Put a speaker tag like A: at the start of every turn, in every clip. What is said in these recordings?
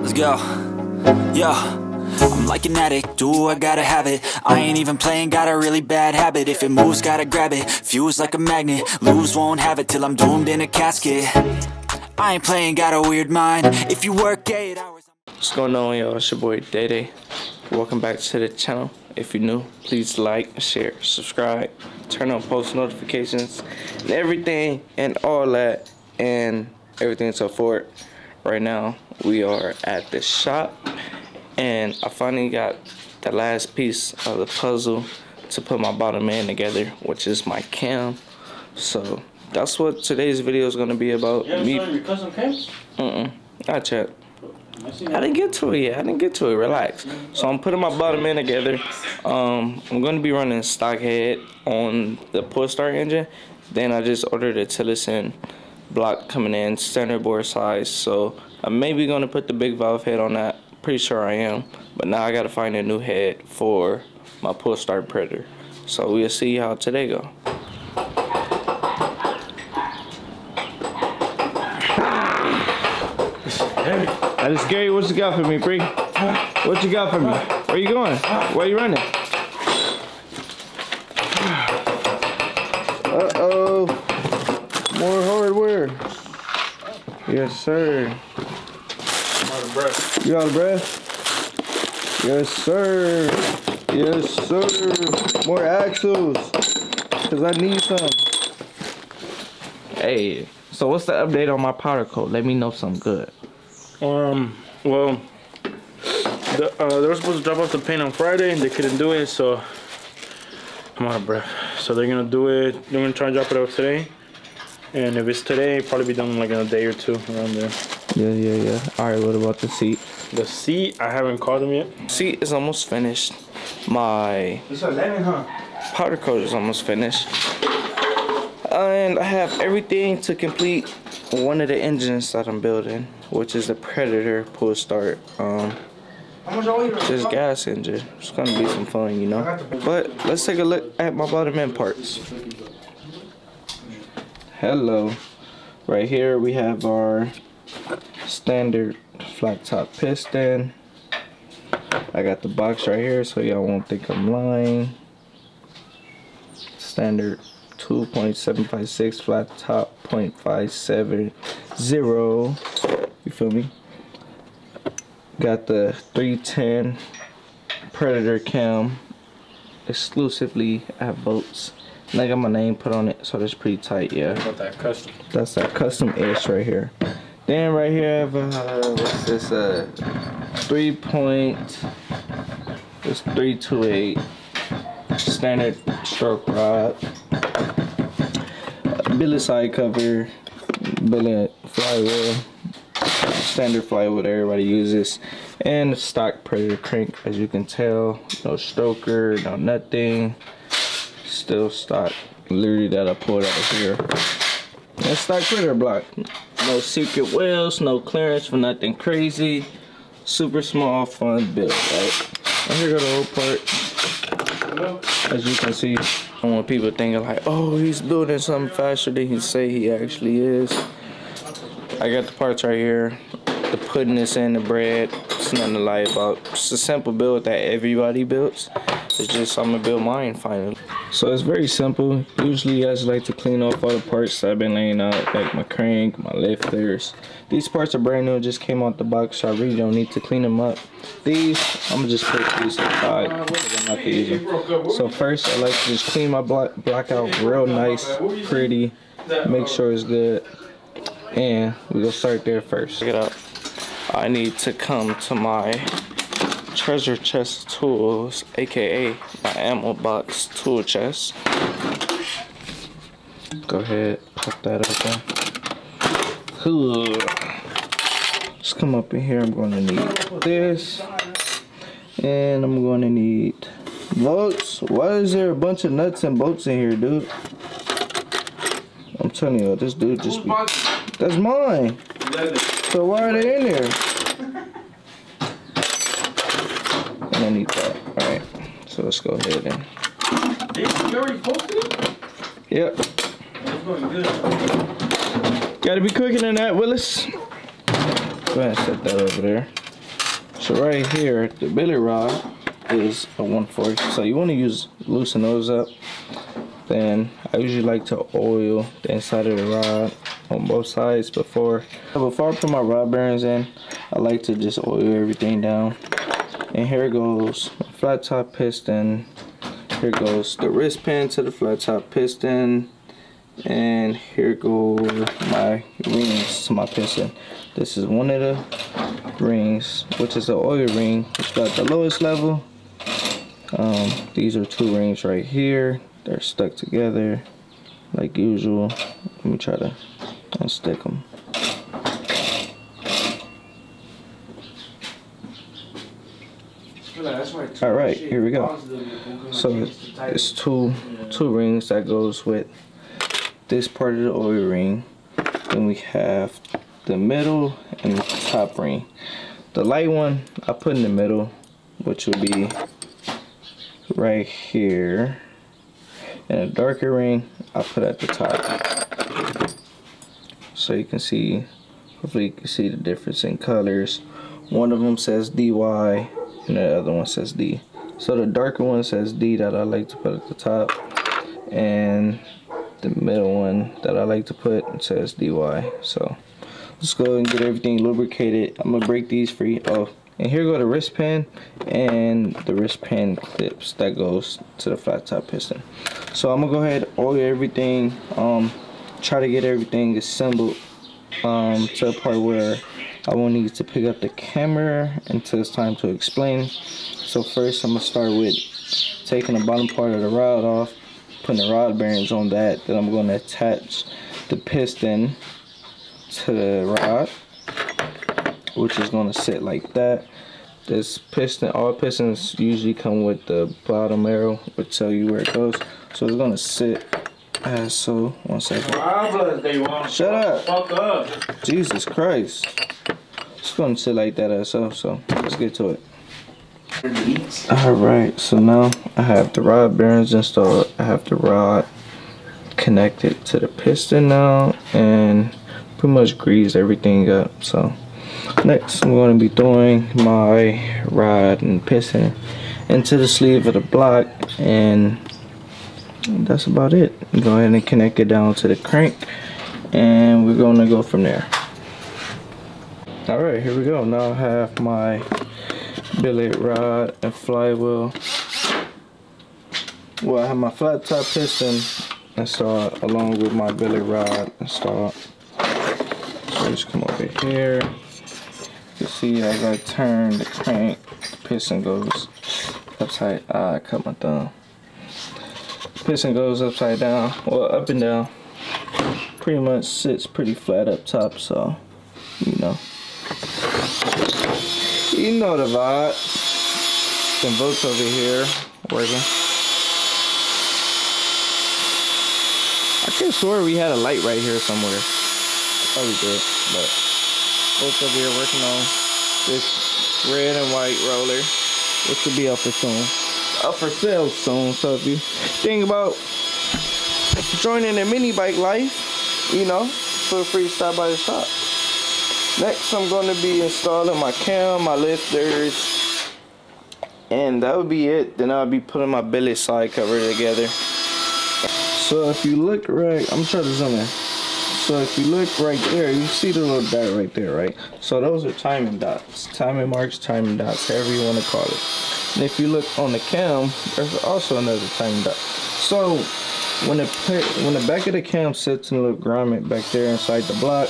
A: Let's go. Yo, I'm like an addict, do I gotta have it. I ain't even playing, got a really bad habit. If it moves, gotta grab it, fuse like a magnet. Lose, won't have it till I'm doomed in a casket. I ain't playing, got a weird mind. If you work 8 hours.
B: What's going on, y'all? It's your boy Day Day. Welcome back to the channel. If you're new, please like, share, subscribe, turn on post notifications and everything and all that and everything so forth. Right now we are at the shop and I finally got the last piece of the puzzle to put my bottom end together, which is my cam. So that's what today's video is going to be about.
C: You haven't started your custom cams?
B: Not yet. I didn't get to it yet. Relax. So I'm putting my bottom end together. I'm going to be running stock head on the pull start engine. Then I just ordered a Tillerson block coming in standard bore size. So I'm maybe going to put the big valve head on that. Pretty sure I am. But now I got to find a new head for my pull start Predator. So we'll see how today go. I just scare you. What you got for me, Bree? What you got for me? Where you going? Where you running? Uh-oh. More hardware. Yes, sir.
C: I'm out of breath.
B: You out of breath? Yes, sir. Yes, sir. More axles. Because I need some. Hey, so what's the update on my powder coat? Let me know something good.
C: Well, they were supposed to drop off the paint on Friday and they couldn't do it, so I'm out of breath. So they're gonna do it. They're gonna try and drop it out today, and if it's today, it'll probably be done like in a day or two around there.
B: Yeah. All right. What about the seat?
C: The seat, I haven't called them yet.
B: Seat is almost finished. My powder coat is almost finished, and I have everything to complete one of the engines that I'm building, which is the Predator pull start. This gas engine. It's gonna be some fun, you know. But let's take a look at my bottom end parts. Hello. Right here we have our standard flat top piston. I got the box right here so y'all won't think I'm lying. Standard 2.756 flat top 0.570. You feel me? Got the 310 Predator cam exclusively at Boats. And I got my name put on it, so that's pretty tight, yeah.
C: Got that custom.
B: That's that custom ish right here. Then right here I have what's this? 328 standard stroke rod. Billet side cover, billet flywheel, standard flywheel that everybody uses, and stock Predator crank. As you can tell, no stroker, no nothing, still stock. Literally that I pulled out of here. And stock Predator block. No secret wheels, no clearance for nothing crazy. Super small, fun build, right? And here go the whole part. As you can see, I don't want people thinking like, oh, he's building something faster than he say he actually is. I got the parts right here. The pudding is in the bread. It's nothing to lie about. It's a simple build that everybody builds. It's just I'm gonna build mine finally. So it's very simple. Usually I just like to clean off all the parts that I've been laying out, like my crank, my lifters. These parts are brand new, just came out the box, so I really don't need to clean them up. These, I'm gonna just put these aside because I'm not gonna use them. So first I like to just clean my block out real nice, pretty, make sure it's good. And we're gonna start there first. Check it out. I need to come to my treasure chest tools, aka my ammo box tool chest. Go ahead, pop that open. Just come up in here. I'm going to need this, and I'm going to need bolts. Why is there a bunch of nuts and bolts in here, dude? I'm telling you, this dude just be... That's mine. So why are they in there? And I need that. Alright. So let's go ahead and...
C: You already posted it?
B: Yep.
C: It's going good.
B: Gotta be quicker than that, Willis. Go ahead and set that over there. So right here, the billet rod is a 1/4. So you want to loosen those up. Then I usually like to oil the inside of the rod on both sides before I put my rod bearings in. I like to just oil everything down. And here goes my flat top piston. Here goes the wrist pin to the flat top piston. And here go my rings to my piston. This is one of the rings, which is an oil ring, which got the lowest level. These are 2 rings right here. They're stuck together like usual. Let me try to unstick them. All right, here we go. So it's two rings that goes with this part of the oil ring. Then we have the middle and the top ring. The light one I put in the middle, which will be right here. And a darker ring I put at the top. So you can see, hopefully you can see the difference in colors. One of them says DY and the other one says D. So the darker one says D that I like to put at the top. And the middle one that I like to put says DY. So let's go and get everything lubricated. I'm gonna break these free. Oh, and here go the wrist pin and the wrist pin clips that goes to the flat top piston. So I'm gonna go ahead and oil everything, try to get everything assembled to a part where I won't need to pick up the camera until it's time to explain. So first I'm gonna start with taking the bottom part of the rod off, putting the rod bearings on that. Then I'm gonna attach the piston to the rod, which is gonna sit like that. This piston, all pistons usually come with the bottom arrow, which tell you where it goes. So it's gonna sit as so. 1 second. Shut up.
C: Fuck up.
B: Jesus Christ. It's gonna sit like that as so. So let's get to it. Alright, so now I have the rod bearings installed. I have the rod connected to the piston now, and pretty much greased everything up. So next I'm going to be throwing my rod and piston into the sleeve of the block, and that's about it. Go ahead and connect it down to the crank, and we're going to go from there. Alright, here we go. Now I have my billet rod and flywheel. Well, I have my flat top piston installed along with my billet rod installed. So just come over here. You can see as I turn the crank, the piston goes upside. I cut my thumb. The piston goes upside down, well, up and down. Pretty much sits pretty flat up top, so you know. You know the vibe. Some boats over here working. I could have swore we had a light right here somewhere. Oh, we did, but boats over here working on this red and white roller, which will be up for soon. Up for sale soon. So if you think about joining the mini bike life, you know, feel free to stop by the shop. Next, I'm going to be installing my cam, my lifters, and that would be it. Then I'll be putting my billet side cover together. So if you look right, I'm trying to zoom in. So if you look right there, you see the little dot right there, right? So those are timing dots, timing marks, timing dots, however you want to call it. And if you look on the cam, there's also another timing dot. So when the back of the cam sits in a little grommet back there inside the block,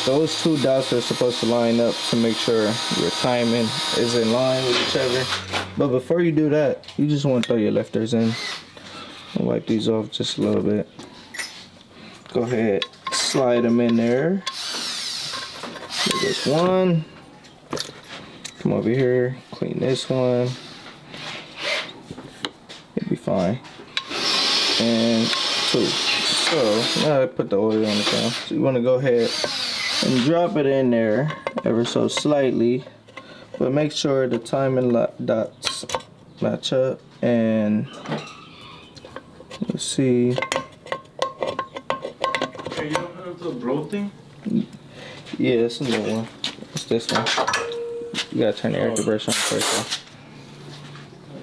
B: those two dots are supposed to line up to make sure your timing is in line with each other. But before you do that, you just want to throw your lifters in. I'll wipe these off just a little bit. Go ahead, slide them in there. There's one. Come over here, clean this one. It'll be fine. And two. So now I put the oil on the cam. So you want to go ahead and drop it in there ever so slightly, but make sure the timing dots match up. And let's see.
C: Hey, you don't have the blow thing?
B: Yeah, it's a new one. It's this one. You gotta turn the air compressor on first.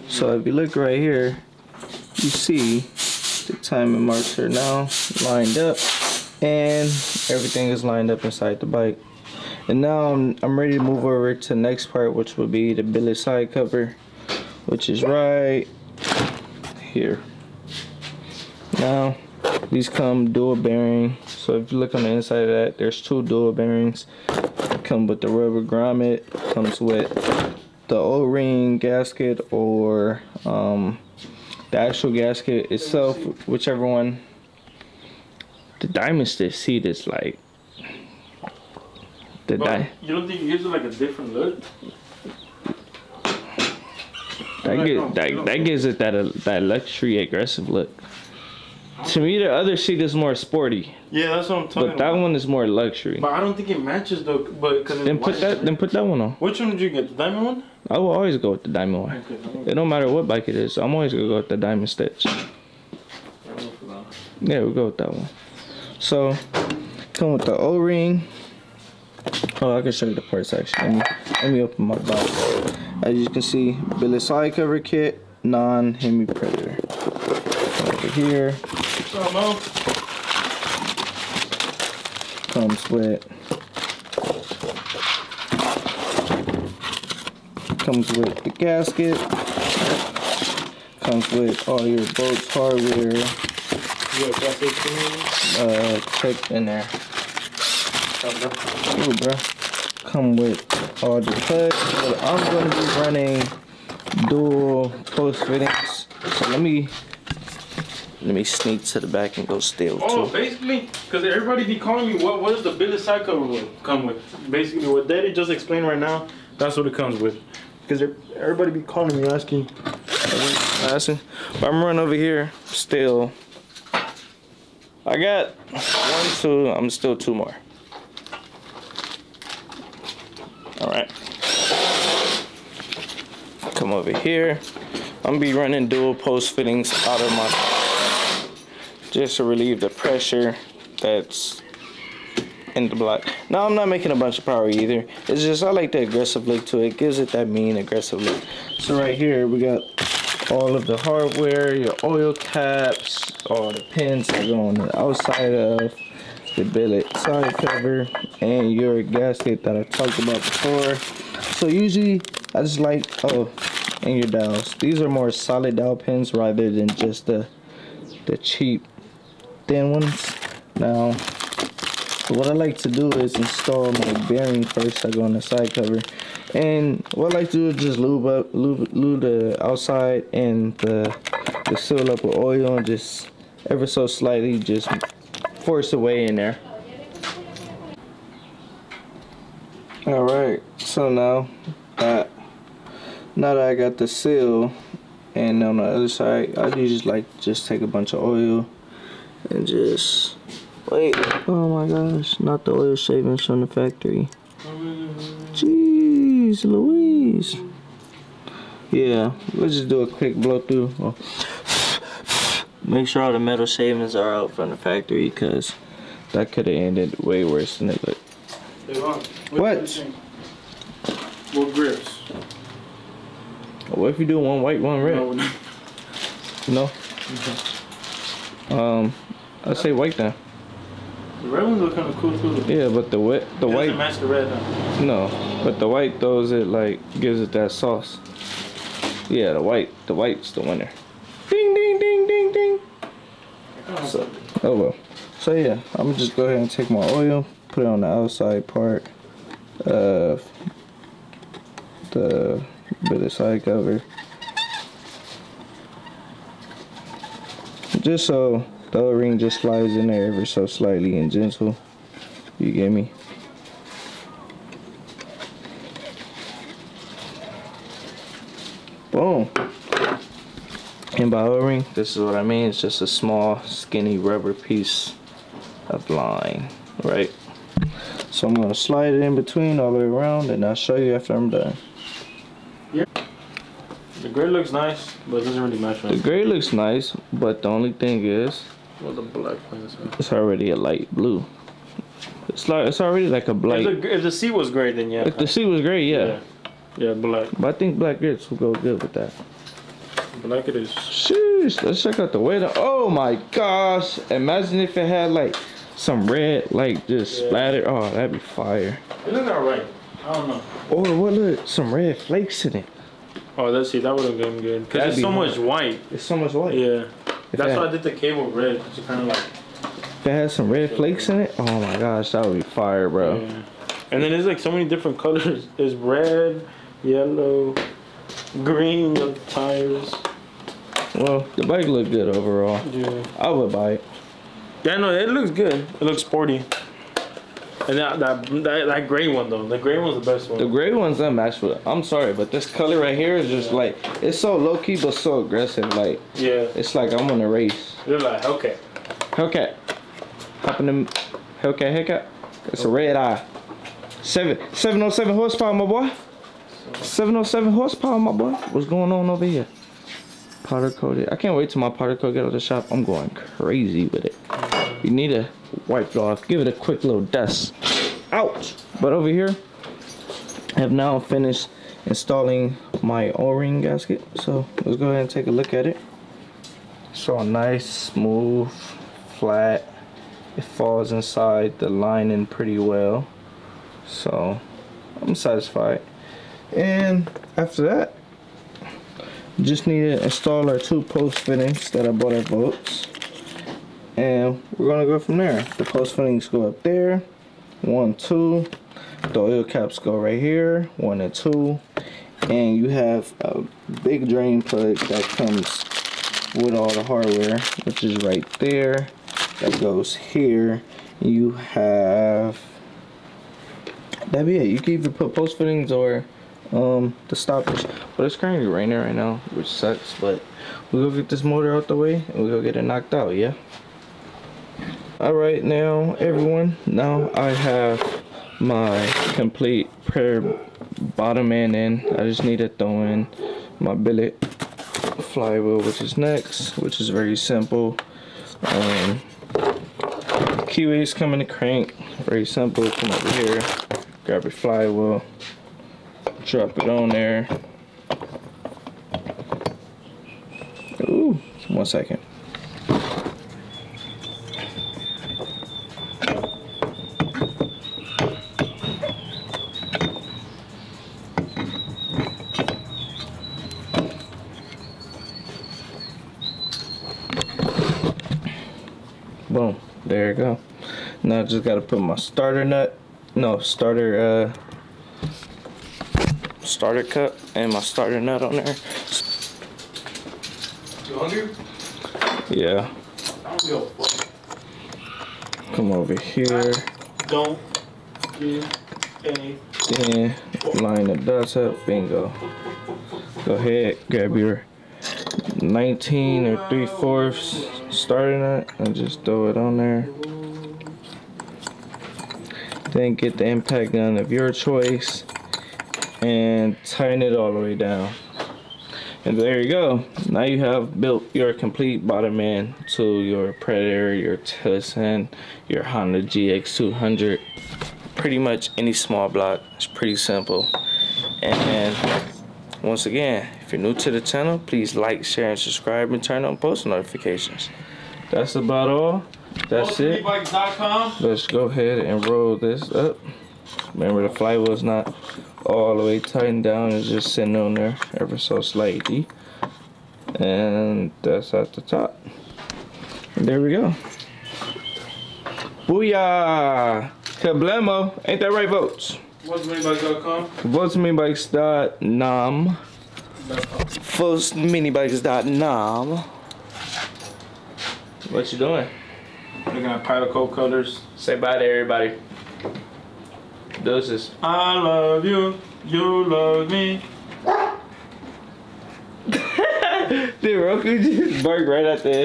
B: So if you look right here, you see the timing marks are now lined up, and everything is lined up inside the bike. And now I'm ready to move over to the next part, which will be the billet side cover, which is right here. Now these come dual bearing. So if you look on the inside of that, there's 2 dual bearings. Come with the rubber grommet, comes with the O-ring gasket, or the actual gasket itself, whichever one. The diamond stitch seat is like
C: you don't think it gives it like a different look?
B: That gives it that luxury aggressive look. To me, the other seat is more sporty.
C: Yeah, that's what I'm talking about.
B: But that one is more luxury.
C: But I don't think it matches though. But cause
B: then put that one on.
C: Which one did you get? The diamond one?
B: I will always go with the diamond one. Okay, it don't matter what bike it is. I'm always gonna go with the diamond stitch. Yeah, we'll go with that one. So, come with the O-ring. Oh, I can show you the parts actually. Let me open my box. As you can see, billet side cover kit, non-Hemi Predator. Over here. Comes with the gasket. Comes with all your bolts, hardware. Check in there. Ooh, bro. Come with all the clips. But I'm gonna be running dual post fittings. So let me sneak to the back and go steal too.
C: Oh, basically, because everybody be calling me, what does the billet side cover come with? Basically, what Daddy just explained right now, that's what it comes with. Because everybody be calling me asking.
B: But I'm running over here still. I got 1, 2. I'm still 2 more. All right. Come over here. I'm gonna be running dual post fittings out of my, just to relieve the pressure that's in the block. Now I'm not making a bunch of power either. It's just I like the aggressive look to it. It gives it that mean aggressive look. So right here we got all of the hardware, your oil caps, all the pins that go on the outside of the billet side cover, and your gasket that I talked about before. So usually I just like, and your dowels. These are more solid dowel pins rather than just the cheap thin ones. Now what I like to do is install my bearing first. I go on the side cover, and what I like to do is just lube the outside and the seal up with oil, and just ever so slightly just force the way in there. All right, so now that I got the seal, and on the other side I just like just take a bunch of oil and just wait. Oh my gosh, not the oil shavings from the factory. Jeez Louise. Yeah, let's just do a quick blow through. Oh. Make sure all the metal shavings are out from the factory, because that could have ended way worse than it looked. What?
C: What grips?
B: What if you do one white, one red? No? I'd say white then.
C: The red ones look kind of cool too.
B: Yeah, but the white.
C: Doesn't match the red, huh?
B: No, but the white throws it, like, gives it that sauce. Yeah, the white's the winner. Ding ding ding ding ding. So, oh well. So yeah, I'm gonna just go ahead and take my oil, put it on the outside part of the billet side cover, just so the O-ring just slides in there ever so slightly and gentle. You get me? Boom. And by O-ring, this is what I mean. It's just a small, skinny rubber piece of line, right? So I'm gonna slide it in between all the way around, and I'll show you after I'm done.
C: Yeah. The gray looks nice, but it doesn't really match.
B: The gray looks nice, but the only thing is,
C: well, the black ones.
B: It's already a light blue. It's already like a black.
C: If the seat was gray, then yeah.
B: If the seat was gray, yeah.
C: Yeah, black.
B: But I think black grits will go good with that.
C: Black it is.
B: Sheesh, let's check out the weight. Oh my gosh. Imagine if it had like some red, like just splattered. Oh, that'd be fire.
C: It look alright. I don't know.
B: Or what, look, some red flakes in it.
C: Oh, let's see. That would have been good. Because it's so much white.
B: It's so much white.
C: Yeah. That's why I did the cable red. It's kind of like.
B: If it had some red flakes in it, oh my gosh, that would be fire, bro.
C: Yeah. And then there's like so many different colors. There's red, yellow, green, the tires.
B: Well, the bike looked good overall.
C: Yeah.
B: I would buy it.
C: Yeah, no, it looks good. It looks sporty. And that gray one though, the gray one's the best one.
B: The gray one's unmatched with it. I'm sorry, but this color right here is just like, it's so low key but so aggressive. Like,
C: yeah,
B: it's like I'm on a race.
C: You're like Hellcat.
B: Hellcat. Hopping in Hellcat. It's a red eye. 707 horsepower, my boy. 707 horsepower, my boy. What's going on over here? Powder coated. I can't wait till my powder coat get out of the shop. I'm going crazy with it. You need to wipe it off. Give it a quick little dust. Ouch! But over here, I have now finished installing my O-ring gasket. So let's go ahead and take a look at it. It's all nice, smooth, flat. It falls inside the lining pretty well. So I'm satisfied. And after that, just need to install our 2 post fittings that I bought at Volts, and we're gonna go from there. The post fittings go up there, 1, 2. The oil caps go right here, 1 and 2. And you have a big drain plug that comes with all the hardware, which is right there. That goes here. You have, that'd be it. You can either put post fittings or the stoppers, but it's currently raining right now, which sucks. But we'll go get this motor out the way and we'll go get it knocked out. Yeah. All right, now everyone, now I have my complete prayer bottom end in. I just need to throw in my billet flywheel, which is next, which is very simple. Keyways come in the crank, very simple. Come over here, grab your flywheel, drop it on there. Ooh, 1 second. Boom, there you go. Now I just gotta put my starter nut, starter cup and my starter nut on there.
C: You hungry?
B: Yeah.
C: I don't give a fuck.
B: Come over here.
C: Don't give a
B: Then line the dots up. Bingo. Go ahead, grab your 19 or 3/4 starter nut and just throw it on there. Then get the impact gun of your choice and tighten it all the way down. And there you go. Now you have built your complete bottom end to your Predator, your Tucson, your Honda GX200. Pretty much any small block. It's pretty simple. And once again, if you're new to the channel, please like, share, and subscribe, and turn on post notifications. That's about all. That's it. Let's go ahead and roll this up. Remember, the flywheel's not all the way tightened down. It's just sitting on there ever so slightly. And that's at the top. And there we go. Booyah! Kablamo! Ain't that right, Votes?
C: VoltsMinibikes.com.
B: VoltsMinibikes.nom. VoltsMinibikes.nom. What you doing?
C: Looking at powder coat colors.
B: Say bye to everybody. Deuces.
C: I love you. You love me.
B: Dude, Roku just barked right at the edge.